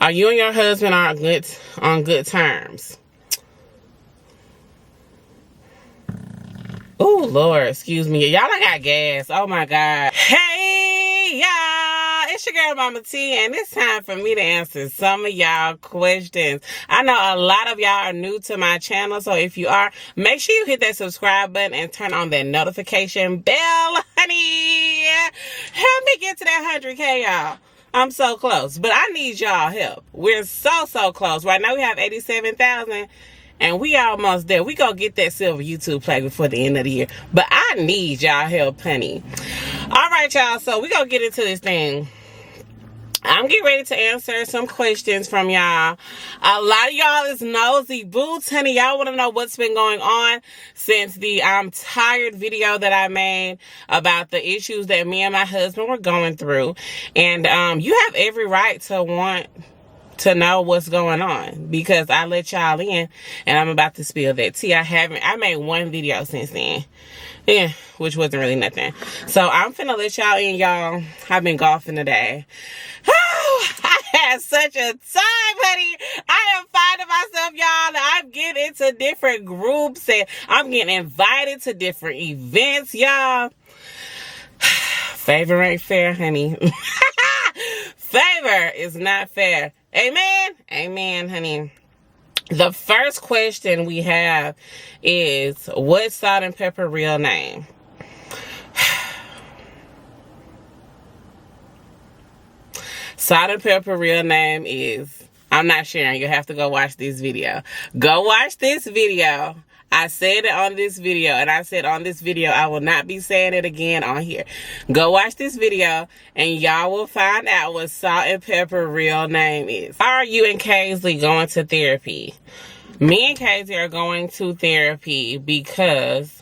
Are you and your husband on good terms? Oh, Lord, excuse me. Y'all, I got gas. Oh, my God. Hey, y'all. It's your girl, Mama T, and it's time for me to answer some of y'all questions. I know a lot of y'all are new to my channel, so if you are, make sure you hit that subscribe button and turn on that notification bell, honey. Help me get to that 100K, y'all. I'm so close, but I need y'all help. We're so close. Right now, we have 87,000. And we almost there. We gonna get that silver YouTube play before the end of the year. But I need y'all help, honey. All right, y'all. So we gonna get into this thing. I'm getting ready to answer some questions from y'all. A lot of y'all is nosy boots, honey. Y'all want to know what's been going on since the I'm tired video that I made about the issues that me and my husband were going through. And you have every right to want to know what's going on, because I let y'all in and I'm about to spill that tea. I made one video since then, which wasn't really nothing. So I'm finna let y'all in, y'all. I've been golfing today. I had such a time, honey. I am finding myself, y'all, that I'm getting into different groups and I'm getting invited to different events, y'all. Favor ain't fair, honey. Favor is not fair. Amen? Amen, honey. The first question we have is, what's Salt and Pepper real name? Salt and Pepper real name is, I'm not sharing. You'll have to go watch this video. Go watch this video. I said it on this video, and I said on this video, I will not be saying it again on here. Go watch this video, and y'all will find out what Salt and Pepper real name is. Are you and Kaisley going to therapy? Me and Kaisley are going to therapy because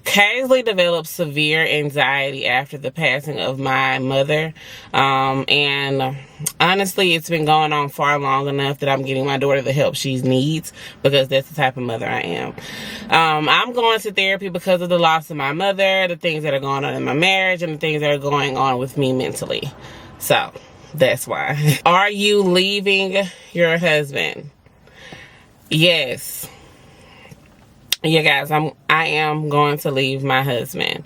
Kaisley developed severe anxiety after the passing of my mother. And honestly, it's been going on far long enough that I'm getting my daughter the help she needs, because that's the type of mother I am. I'm going to therapy because of the loss of my mother, the things that are going on in my marriage, and the things that are going on with me mentally. So that's why. Are you leaving your husband? Yes. Yeah, guys, I am going to leave my husband.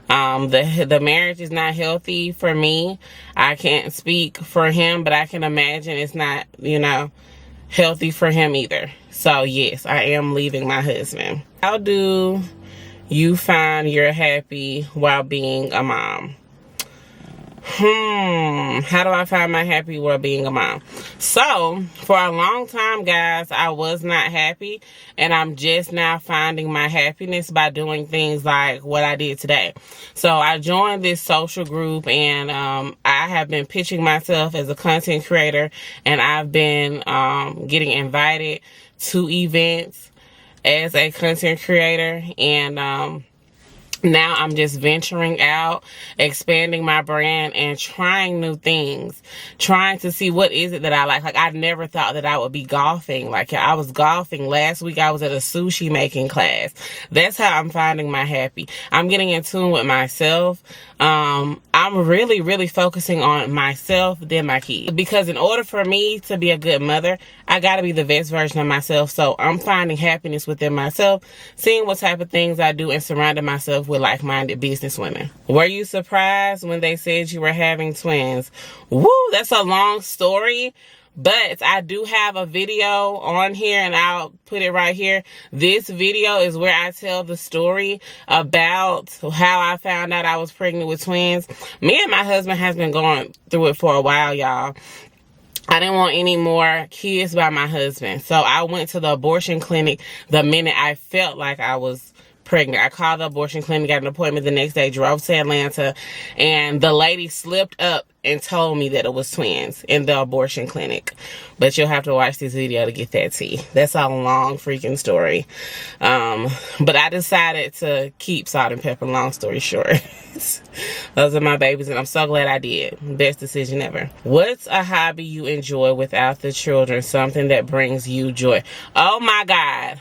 The marriage is not healthy for me. I can't speak for him, but I can imagine it's not, healthy for him either. So yes, I am leaving my husband. How do you find you're happy while being a mom? How do I find my happy while being a mom? So, for a long time, guys, I was not happy, and I'm just now finding my happiness by doing things like what I did today. So, I joined this social group, and I have been pitching myself as a content creator, and I've been getting invited to events as a content creator, and now I'm just venturing out, expanding my brand, and trying new things. Trying to see what is it that I like. Like, I never thought that I would be golfing. Like, I was golfing. Last week, I was at a sushi making class. That's how I'm finding my happy. I'm getting in tune with myself. I'm really focusing on myself, then my kids. Because in order for me to be a good mother, I gotta be the best version of myself. So I'm finding happiness within myself, seeing what type of things I do, and surrounding myself with like-minded businesswomen. Were you surprised when they said you were having twins? Woo, that's a long story. But I do have a video on here, and I'll put it right here. This video is where I tell the story about how I found out I was pregnant with twins. Me and my husband has been going through it for a while, y'all. I didn't want any more kids by my husband. So I went to the abortion clinic the minute I felt like I was pregnant. I called the abortion clinic, got an appointment the next day, drove to Atlanta, and the lady slipped up and told me that it was twins in the abortion clinic. But you'll have to watch this video to get that tea. That's a long freaking story. But I decided to keep Salt and Pepper, long story short. Those are my babies, and I'm so glad I did. Best decision ever. What's a hobby you enjoy without the children? Something that brings you joy. Oh my God.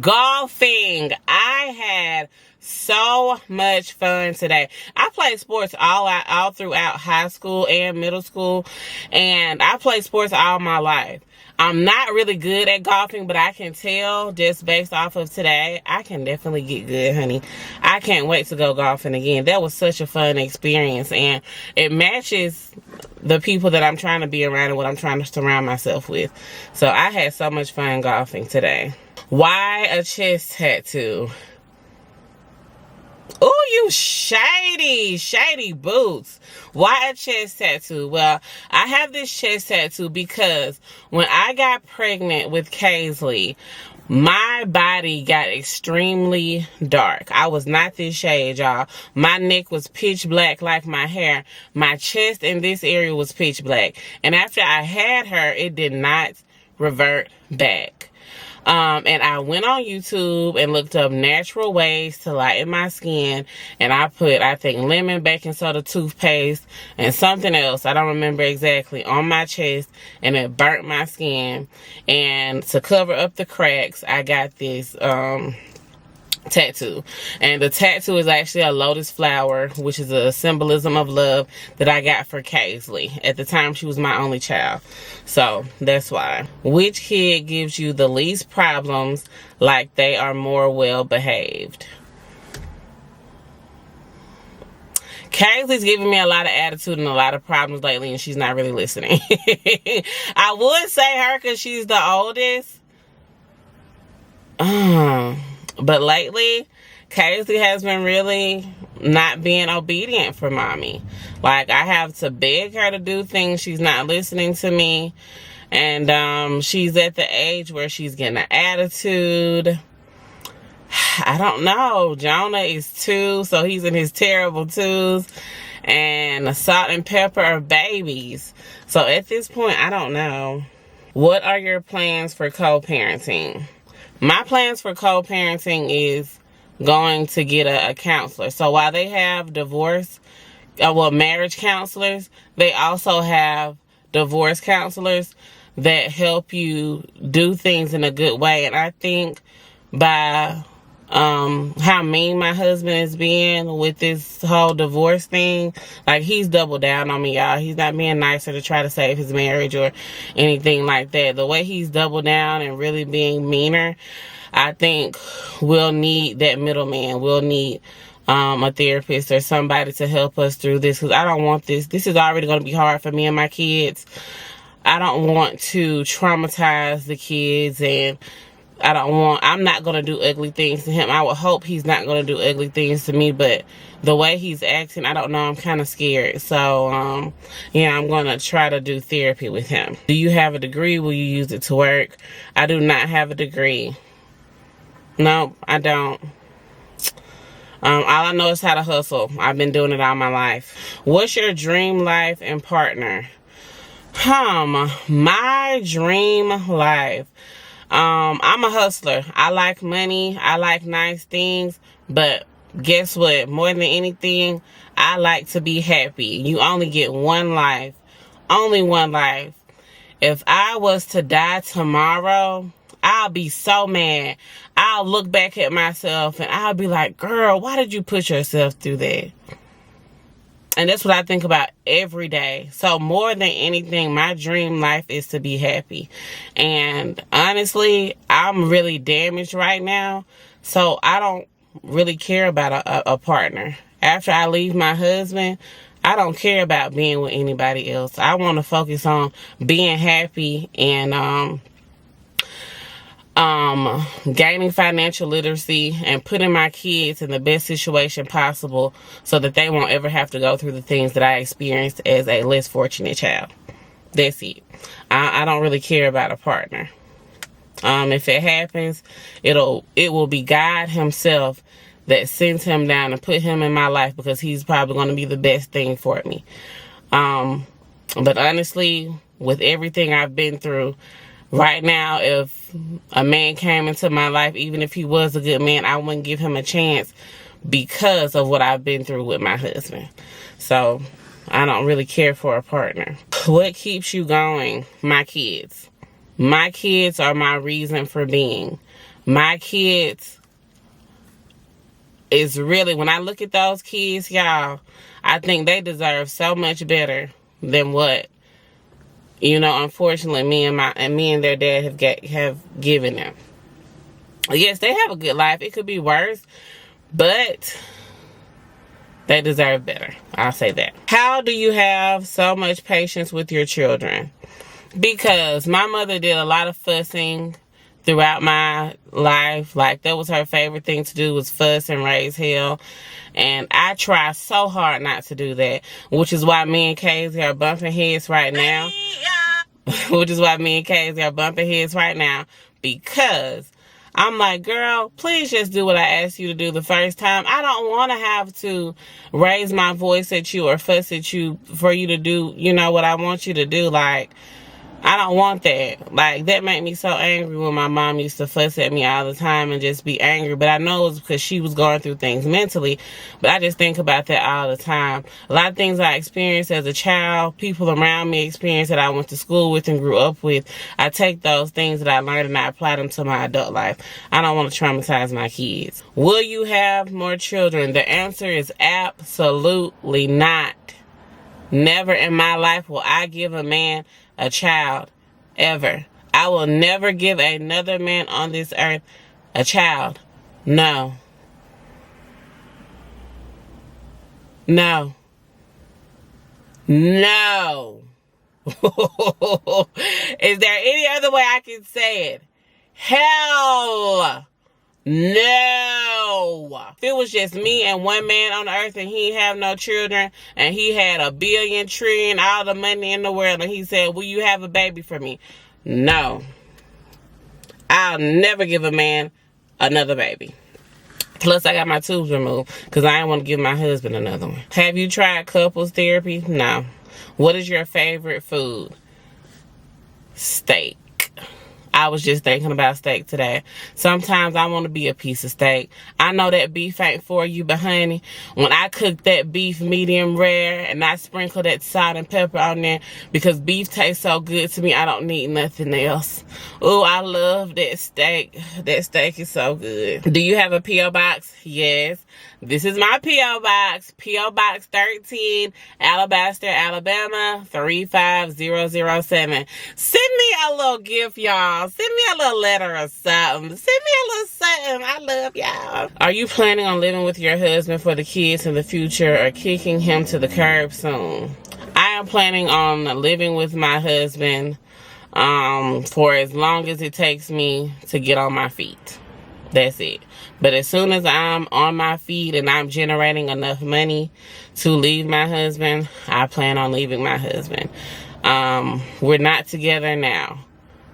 Golfing. I had so much fun today. I played sports all throughout high school and middle school, and I played sports all my life. I'm not really good at golfing, but I can tell just based off of today, I can definitely get good, honey. I can't wait to go golfing again. That was such a fun experience, and it matches the people that I'm trying to be around and what I'm trying to surround myself with. So I had so much fun golfing today. Why a chest tattoo? Oh, you shady boots. Why a chest tattoo? Well, I have this chest tattoo because when I got pregnant with Kaisley, my body got extremely dark. I was not this shade, y'all. My neck was pitch black like my hair. My chest in this area was pitch black. And after I had her, it did not revert back. And I went on YouTube and looked up natural ways to lighten my skin. And I put, I think, lemon baking soda toothpaste and something else, I don't remember exactly, on my chest. And it burnt my skin. And to cover up the cracks, I got this tattoo. And the tattoo is actually a lotus flower, which is a symbolism of love that I got for Kaisley. At the time, she was my only child. So that's why. Which kid gives you the least problems, like they are more well behaved? Kaisley's giving me a lot of attitude and a lot of problems lately, and she's not really listening. I would say her because she's the oldest. But lately, Kaisley has been really not being obedient for mommy. Like, I have to beg her to do things. She's not listening to me. And she's at the age where she's getting an attitude. I don't know. Jonah is 2, so he's in his terrible 2s. And Salt and Pepper are babies. So at this point, I don't know. What are your plans for co-parenting? My plans for co-parenting is going to get a counselor. So while they have marriage counselors, they also have divorce counselors that help you do things in a good way. And I think by how mean my husband is being with this whole divorce thing, like, he's doubled down on me, y'all. He's not being nicer to try to save his marriage or anything like that. The way he's doubled down and really being meaner, I think we'll need that middleman. We'll need a therapist or somebody to help us through this, because I don't want this. This is already going to be hard for me and my kids. I don't want to traumatize the kids, and I'm not going to do ugly things to him. I would hope he's not going to do ugly things to me, but the way he's acting, I don't know, I'm kind of scared. So, yeah, I'm going to try to do therapy with him. Do you have a degree? Will you use it to work? I do not have a degree. No, I don't. All I know is how to hustle. I've been doing it all my life. What's your dream life and partner? My dream life. I'm a hustler. I like money. I like nice things. But guess what? More than anything, I like to be happy. You only get one life. Only one life. If I was to die tomorrow, I'll be so mad. I'll look back at myself and I'll be like, girl, why did you put yourself through that? And that's what I think about every day. So more than anything, my dream life is to be happy. And honestly, I'm really damaged right now. So I don't really care about a partner. After I leave my husband, I don't care about being with anybody else. I want to focus on being happy and gaining financial literacy and putting my kids in the best situation possible so that they won't ever have to go through the things that I experienced as a less fortunate child. That's it. I don't really care about a partner. If it happens, it will be God himself that sends him down and put him in my life, because he's probably going to be the best thing for me. But honestly, with everything I've been through, right now, if a man came into my life, even if he was a good man, I wouldn't give him a chance because of what I've been through with my husband. So I don't really care for a partner. What keeps you going? My kids. My kids are my reason for being. My kids is really, when I look at those kids, y'all, I think they deserve so much better than what, unfortunately, me and their dad have given them. Yes, they have a good life. It could be worse, but they deserve better. I'll say that. How do you have so much patience with your children? Because my mother did a lot of fussing throughout my life. Like, that was her favorite thing to do, was fuss and raise hell. And I try so hard not to do that, which is why me and Casey are bumping heads right now. Because I'm like, girl, please just do what I asked you to do the first time. I don't want to have to raise my voice at you or fuss at you for you to do, what I want you to do. Like, I don't want that. Like, that made me so angry when my mom used to fuss at me all the time and just be angry. But I know it was because she was going through things mentally. But I just think about that all the time. A lot of things I experienced as a child, people around me experienced that I went to school with and grew up with. I take those things that I learned and I apply them to my adult life. I don't want to traumatize my kids. Will you have more children? The answer is absolutely not. Never in my life will I give a man a child, ever. I will never give another man on this earth a child. No. No. No. Is there any other way I can say it? Hell no. If it was just me and one man on earth and he have no children and he had $1 billion, trillion, all the money in the world, and he said, will you have a baby for me? No. I'll never give a man another baby. Plus, I got my tubes removed because I didn't want to give my husband another one. Have you tried couples therapy? No. What is your favorite food? Steak. I was just thinking about steak today. Sometimes I want to be a piece of steak. I know that beef ain't for you, but honey, when I cook that beef medium rare and I sprinkle that salt and pepper on there, because beef tastes so good to me, I don't need nothing else. Oh, I love that steak. That steak is so good. Do you have a P.O. box? Yes. This is my P.O. box. P.O. Box 13, Alabaster, Alabama, 35007. Send me a little gift, y'all. Send me a little letter or something. Send me a little something. I love y'all. Are you planning on living with your husband for the kids in the future or kicking him to the curb soon? I am planning on living with my husband for as long as it takes me to get on my feet. That's it. But as soon as I'm on my feet and I'm generating enough money to leave my husband, I plan on leaving my husband. We're not together now.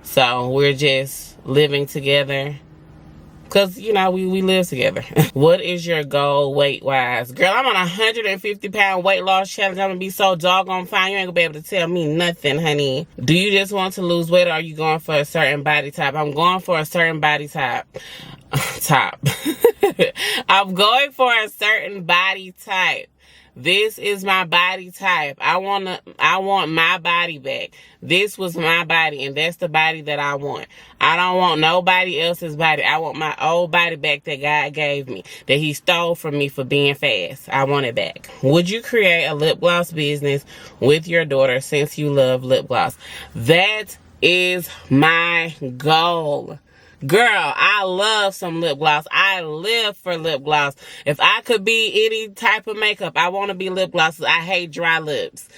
So we're just living together. Because, we live together. What is your goal weight-wise? Girl, I'm on a 150-pound weight loss challenge. I'm going to be so doggone fine. You ain't going to be able to tell me nothing, honey. Do you just want to lose weight or are you going for a certain body type? I'm going for a certain body type. I'm going for a certain body type. This is my body type. I want my body back. This was my body, and that's the body that I want. I don't want nobody else's body. I want my old body back that God gave me, that he stole from me for being fast. I want it back. Would you create a lip gloss business with your daughter since you love lip gloss? That is my goal. Girl, I love some lip gloss. I live for lip gloss. If I could be any type of makeup, I want to be lip gloss. I hate dry lips.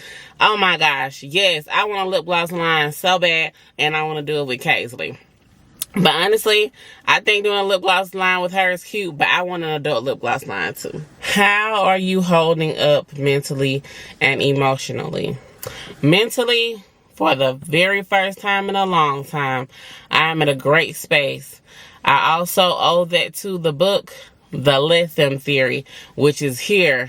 Oh my gosh. Yes, I want a lip gloss line so bad, and I want to do it with Kaisley. But honestly, I think doing a lip gloss line with her is cute, but I want an adult lip gloss line too. How are you holding up mentally and emotionally? Mentally, for the very first time in a long time, I am in a great space. I also owe that to the book, The Let Them Theory, which is here.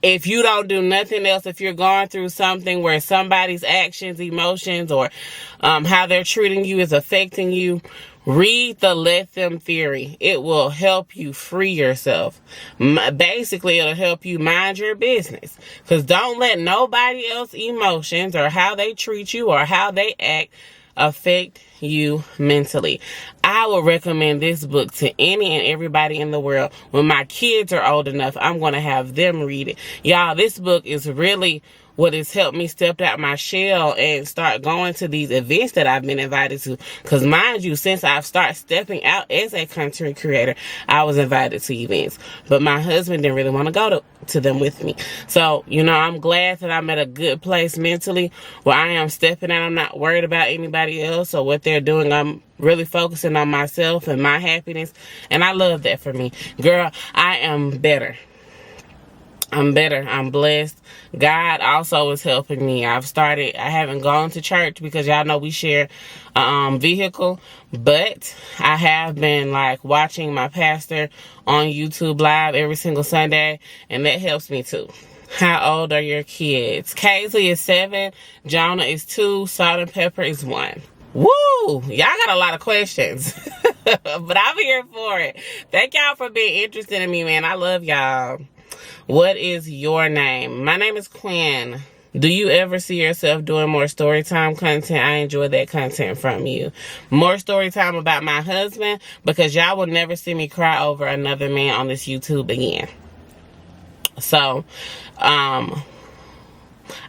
If you don't do nothing else, if you're going through something where somebody's actions, emotions, or how they're treating you is affecting you, read the Let Them Theory. It will help you free yourself. Basically, it'll help you mind your business. Because don't let nobody else's emotions or how they treat you or how they act affect you mentally. I would recommend this book to any and everybody in the world. When my kids are old enough, I'm going to have them read it. Y'all, this book is really what has helped me step out my shell and start going to these events that I've been invited to. Because mind you, since I've started stepping out as a content creator, I was invited to events. But my husband didn't really want to go to them with me. So, you know, I'm glad that I'm at a good place mentally where I am stepping out. I'm not worried about anybody else or what they're doing. I'm really focusing on myself and my happiness. And I love that for me. Girl, I am better. I'm better. I'm blessed. God also is helping me. I haven't gone to church because y'all know we share a vehicle, but I have been like watching my pastor on YouTube live every single Sunday, and that helps me too. How old are your kids? Kaisley is 7, Jonah is 2, Salt and Pepper is 1. Woo! Y'all got a lot of questions, but I'm here for it. Thank y'all for being interested in me, man. I love y'all. What is your name? My name is Quinn. Do you ever see yourself doing more story time content? I enjoy that content from you. More story time about my husband, because y'all will never see me cry over another man on this YouTube again. So, I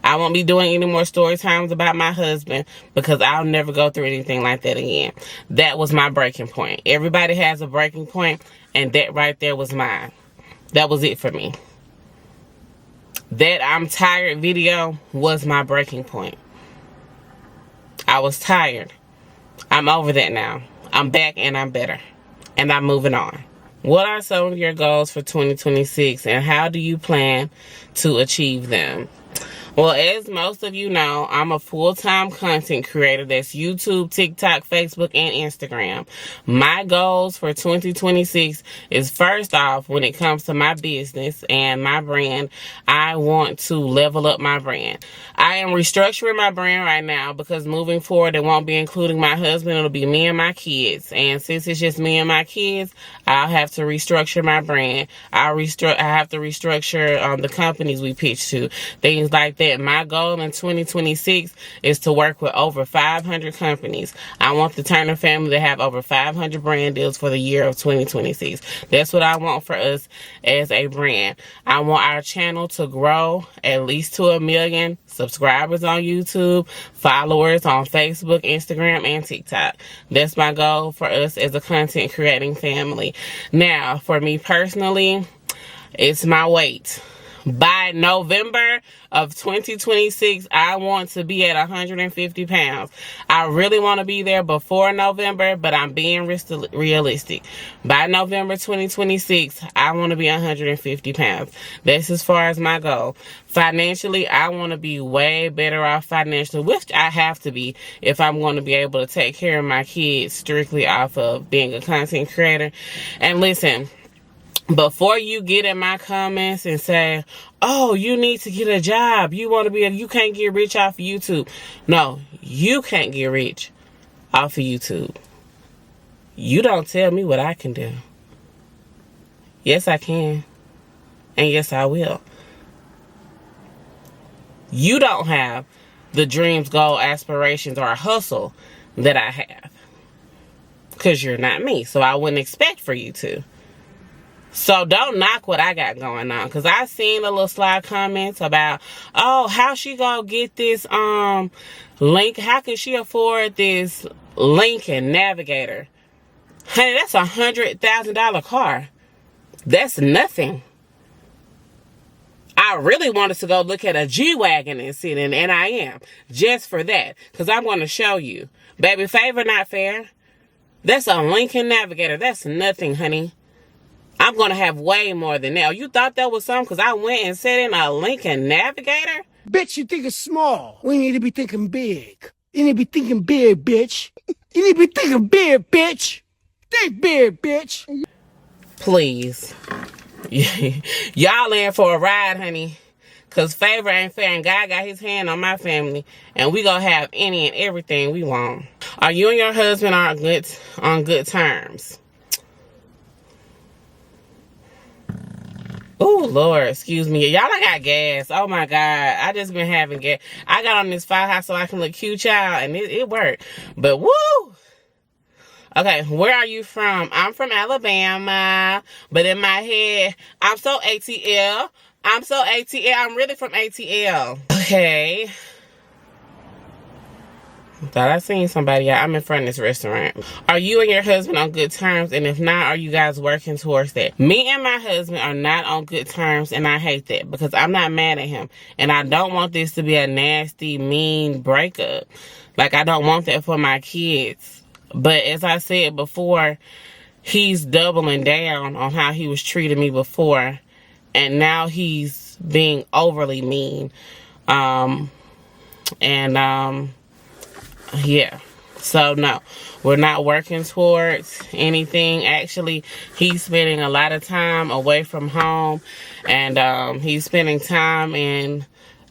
won't be doing any more story times about my husband because I'll never go through anything like that again. That was my breaking point. Everybody has a breaking point, and that right there was mine. That was it for me. That I'm tired video was my breaking point. I was tired. I'm over that now. I'm back and I'm better. And I'm moving on. What are some of your goals for 2026 and how do you plan to achieve them? Well, as most of you know, I'm a full-time content creator. That's YouTube, TikTok, Facebook, and Instagram. My goals for 2026 is, first off, when it comes to my business and my brand, I want to level up my brand. I am restructuring my brand right now because moving forward, it won't be including my husband. It'll be me and my kids. And since it's just me and my kids, I'll have to restructure my brand. I have to restructure the companies we pitch to, things like that. My goal in 2026 is to work with over 500 companies. I want the Turner family to have over 500 brand deals for the year of 2026. That's what I want for us as a brand. I want our channel to grow at least to 1 million subscribers on YouTube, followers on Facebook, Instagram, and TikTok. That's my goal for us as a content creating family. Now, for me personally, it's my weight. By November of 2026, I want to be at 150 pounds. I really want to be there before November, but I'm being realistic. By November 2026, I want to be 150 pounds. That's as far as my goal. Financially, I want to be way better off financially, which I have to be if I'm going to be able to take care of my kids strictly off of being a content creator. And listen, before you get in my comments and say, oh, you need to get a job, you can't get rich off of YouTube. No, you can't get rich off of YouTube. You don't tell me what I can do. Yes, I can. And yes, I will. You don't have the dreams, goals, aspirations, or a hustle that I have. Because you're not me. So I wouldn't expect for you to. So don't knock what I got going on. Because I seen a little slide comments about, oh, how she gonna get this link? How can she afford this Lincoln Navigator? Honey, that's $100,000 car. That's nothing. I really wanted to go look at a G-Wagon and sit in, and I am. Just for that. Because I'm going to show you. Baby, favor not fair. That's a Lincoln Navigator. That's nothing, honey. I'm going to have way more than that. You thought that was something because I went and sat in a Lincoln Navigator? Bitch, you think it's small. We need to be thinking big. You need to be thinking big, bitch. You need to be thinking big, bitch. Think big, bitch. Please. Y'all in for a ride, honey. Because favor ain't fair and God got his hand on my family. And we going to have any and everything we want. Are you and your husband on good terms? Oh, Lord, excuse me. Y'all, I got gas. Oh, my God. I just been having gas. I got on this firehouse so I can look cute, y'all, and it worked. But, woo! Okay, where are you from? I'm from Alabama, but in my head, I'm so ATL. I'm so ATL. I'm really from ATL. Okay. Thought I seen somebody out. I'm in front of this restaurant. Are you and your husband on good terms? And if not, are you guys working towards that? Me and my husband are not on good terms, and I hate that because I'm not mad at him. And I don't want this to be a nasty, mean breakup. Like, I don't want that for my kids. But as I said before, he's doubling down on how he was treating me before. And now he's being overly mean. Yeah. So, no, we're not working towards anything. Actually, he's spending a lot of time away from home, and he's spending time in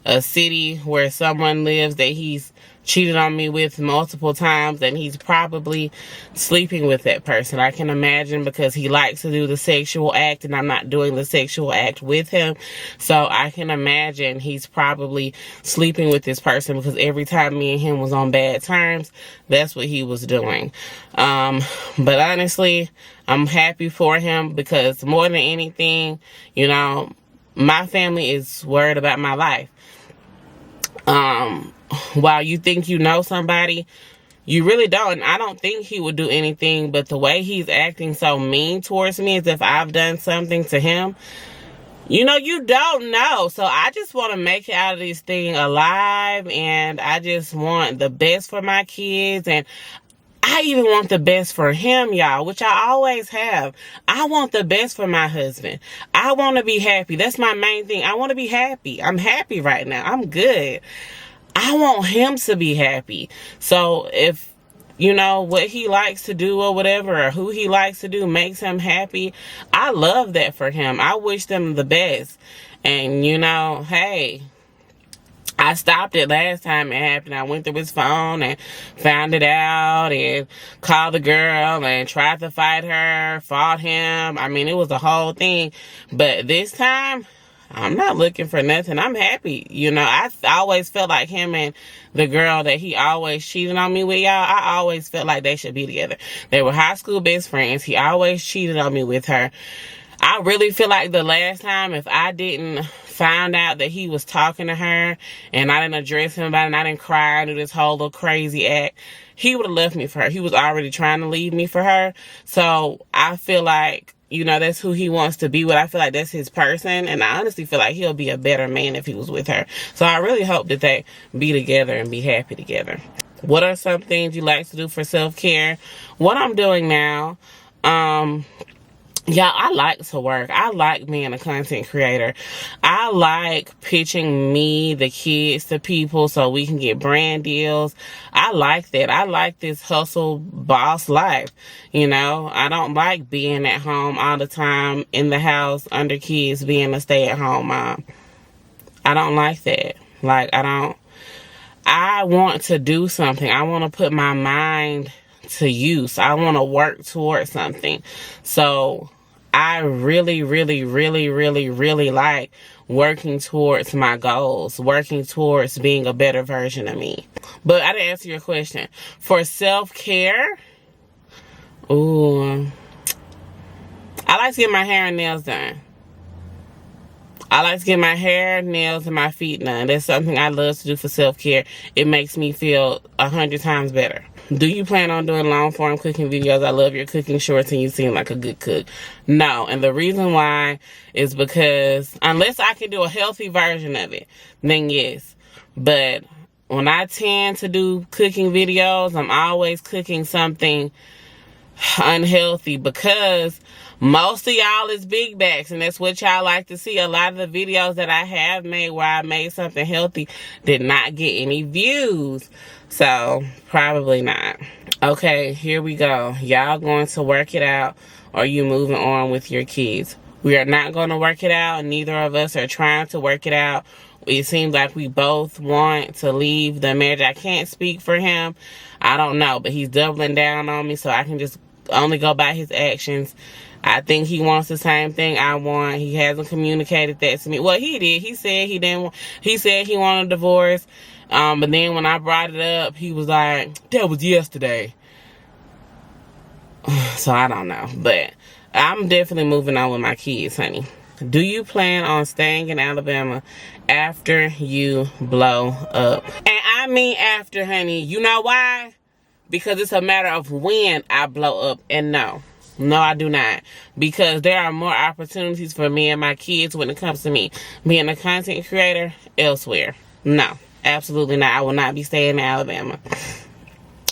a city where someone lives that he's cheated on me with multiple times, and he's probably sleeping with that person. I can imagine, because he likes to do the sexual act, and I'm not doing the sexual act with him. So I can imagine he's probably sleeping with this person, because every time me and him was on bad terms, that's what he was doing. But honestly, I'm happy for him, because more than anything, you know, my family is worried about my life. While you think you know somebody, you really don't. And I don't think he would do anything, but the way he's acting so mean towards me, as if I've done something to him, you know, you don't know. So I just want to make it out of this thing alive, and I just want the best for my kids, and I even want the best for him, y'all, which I always have. I want the best for my husband. I want to be happy. That's my main thing. I want to be happy. I'm happy right now. I'm good. I want him to be happy. So if, you know, what he likes to do or whatever, or who he likes to do makes him happy, I love that for him. I wish them the best. And, you know, hey, I stopped it last time it happened. I went through his phone and found it out and called the girl and tried to fight her, fought him. I mean, it was a whole thing. But this time, I'm not looking for nothing. I'm happy. You know, I always felt like him and the girl that he always cheated on me with, y'all, I always felt like they should be together. They were high school best friends. He always cheated on me with her. I really feel like the last time, if I didn't find out that he was talking to her and I didn't address him about it and I didn't cry and do this whole little crazy act, he would have left me for her. He was already trying to leave me for her. So I feel like, you know, that's who he wants to be with. I feel like that's his person. And I honestly feel like he'll be a better man if he was with her. So I really hope that they be together and be happy together. What are some things you like to do for self-care? What I'm doing now, y'all, I like to work. I like being a content creator. I like pitching me, the kids, to people so we can get brand deals. I like that. I like this hustle boss life. You know, I don't like being at home all the time in the house under kids, being a stay-at-home mom. I don't like that. Like, I want to do something. I want to put my mind to use. I want to work towards something. So I really, really, really, really, really like working towards my goals, working towards being a better version of me. But I didn't answer your question. For self-care, ooh, I like to get my hair and nails done. I like to get my hair, nails, and my feet done. That's something I love to do for self-care. It makes me feel 100 times better. Do you plan on doing long-form cooking videos? I love your cooking shorts and you seem like a good cook. No, and the reason why is because unless I can do a healthy version of it, then yes. But when I tend to do cooking videos, I'm always cooking something unhealthy, because most of y'all is big backs, and that's what y'all like to see. A lot of the videos that I have made where I made something healthy did not get any views, so probably not. Okay, here we go. Y'all going to work it out, or you moving on with your kids? We are not going to work it out. Neither of us are trying to work it out. It seems like we both want to leave the marriage. I can't speak for him. I don't know, but he's doubling down on me, so I can just only go by his actions. I think he wants the same thing I want. He hasn't communicated that to me. Well, he did. He said he didn't want, he said he wanted a divorce. But then when I brought it up, he was like, that was yesterday. So I don't know. But I'm definitely moving on with my kids, honey. Do you plan on staying in Alabama after you blow up? And I mean after, honey. You know why? Because it's a matter of when I blow up. And no, I do not. Because there are more opportunities for me and my kids when it comes to me being a content creator elsewhere. No, absolutely not. I will not be staying in Alabama.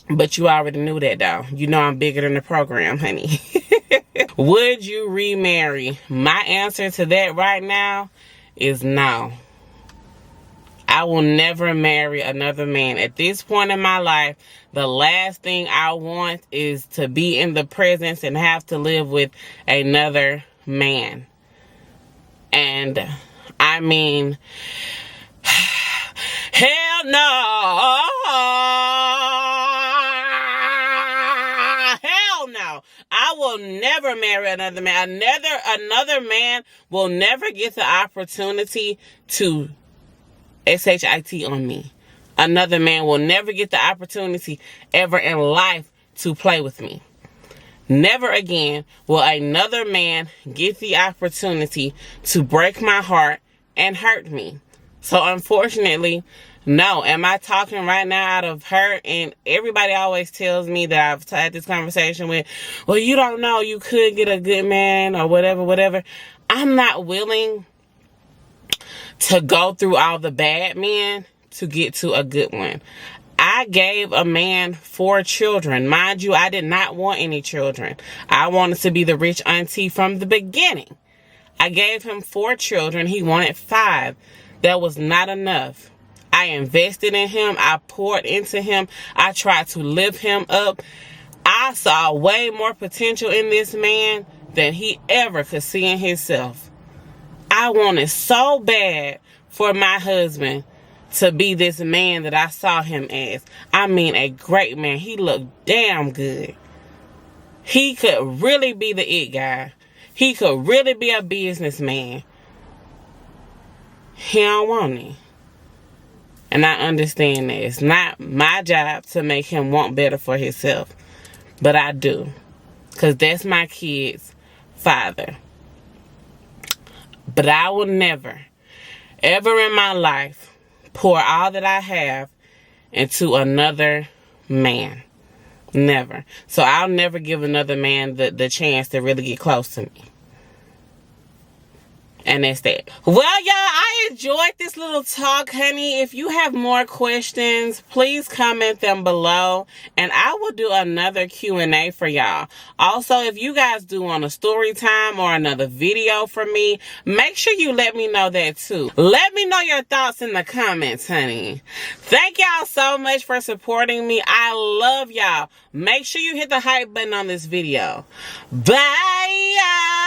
But you already knew that, though. You know I'm bigger than the program, honey. Would you remarry? My answer to that right now is no. I will never marry another man. At this point in my life, the last thing I want is to be in the presence and have to live with another man. And I mean, hell no. Hell no. I will never marry another man. Another man will never get the opportunity to SHIT on me. Another man will never get the opportunity ever in life to play with me. Never again will another man get the opportunity to break my heart and hurt me. So unfortunately, no. Am I talking right now out of hurt? And everybody always tells me that I've had this conversation with, well, you don't know, you could get a good man or whatever. I'm not willing to go through all the bad men to get to a good one. I gave a man 4 children. Mind you, I did not want any children. I wanted to be the rich auntie from the beginning. I gave him 4 children. He wanted 5. That was not enough. I invested in him. I poured into him. I tried to lift him up. I saw way more potential in this man than he ever could see in himself. I wanted so bad for my husband to be this man that I saw him as. I mean, a great man. He looked damn good. He could really be the it guy. He could really be a businessman. He don't want it. And I understand that. It's not my job to make him want better for himself. But I do. Because that's my kid's father. But I will never, ever in my life, pour all that I have into another man. Never. So I'll never give another man the chance to really get close to me. And that's that. Well, y'all, I enjoyed this little talk, honey. If you have more questions, please comment them below. And I will do another Q&A for y'all. Also, if you guys do want a story time or another video from me, make sure you let me know that too. Let me know your thoughts in the comments, honey. Thank y'all so much for supporting me. I love y'all. Make sure you hit the hype button on this video. Bye, y'all.